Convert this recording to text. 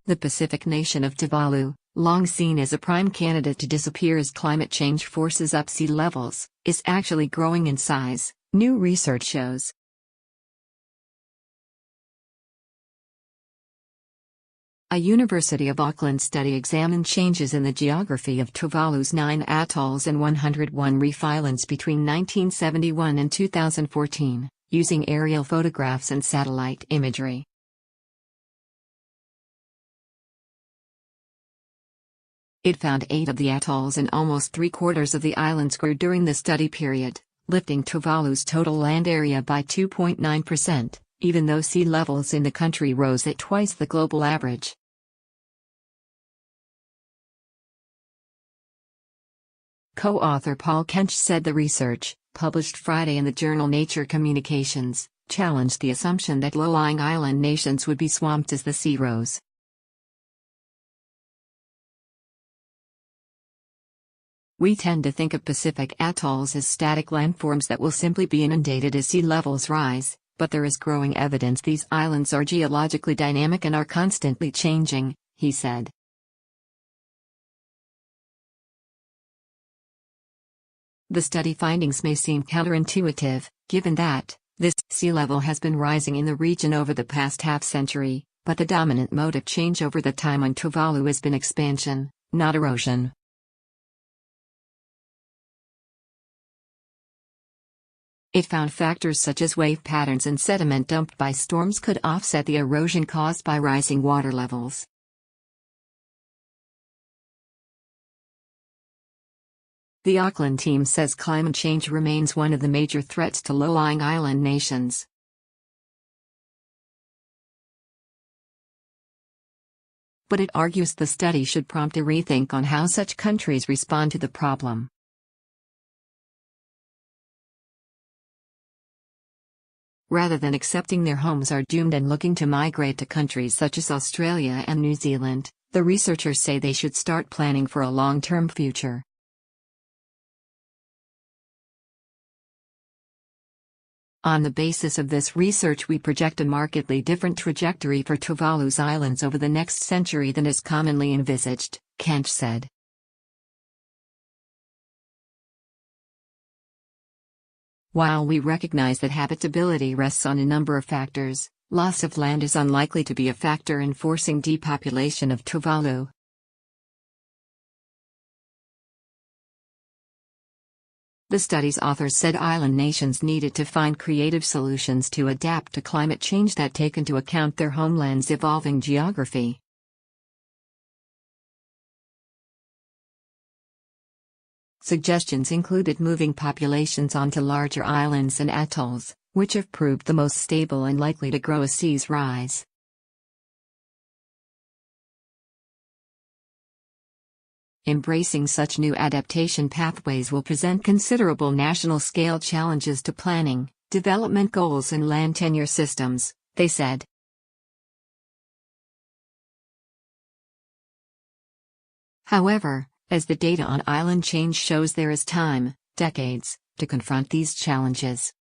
The Pacific nation of Tuvalu, long seen as a prime candidate to disappear as climate change forces up sea levels, is actually growing in size, new research shows. A University of Auckland study examined changes in the geography of Tuvalu's 9 atolls and 101 reef islands between 1971 and 2014, using aerial photographs and satellite imagery. It found 8 of the atolls and almost 3/4 of the islands grew during the study period, lifting Tuvalu's total land area by 2.9%, even though sea levels in the country rose at twice the global average. Co-author Paul Kench said the research, published Friday in the journal Nature Communications, challenged the assumption that low-lying island nations would be swamped as the sea rose. We tend to think of Pacific atolls as static landforms that will simply be inundated as sea levels rise, but there is growing evidence these islands are geologically dynamic and are constantly changing, he said. The study findings may seem counterintuitive, given that this sea level has been rising in the region over the past half-century, but the dominant mode of change over the time on Tuvalu has been expansion, not erosion. It found factors such as wave patterns and sediment dumped by storms could offset the erosion caused by rising water levels. The Auckland team says climate change remains one of the major threats to low-lying island nations. But it argues the study should prompt a rethink on how such countries respond to the problem. Rather than accepting their homes are doomed and looking to migrate to countries such as Australia and New Zealand, the researchers say they should start planning for a long-term future. On the basis of this research, we project a markedly different trajectory for Tuvalu's islands over the next century than is commonly envisaged, Kench said. While we recognize that habitability rests on a number of factors, loss of land is unlikely to be a factor in forcing depopulation of Tuvalu. The study's authors said island nations needed to find creative solutions to adapt to climate change that take into account their homeland's evolving geography. Suggestions included moving populations onto larger islands and atolls, which have proved the most stable and likely to grow as seas rise. Embracing such new adaptation pathways will present considerable national-scale challenges to planning, development goals and land tenure systems, they said. However, as the data on island change shows, there is time, decades, to confront these challenges.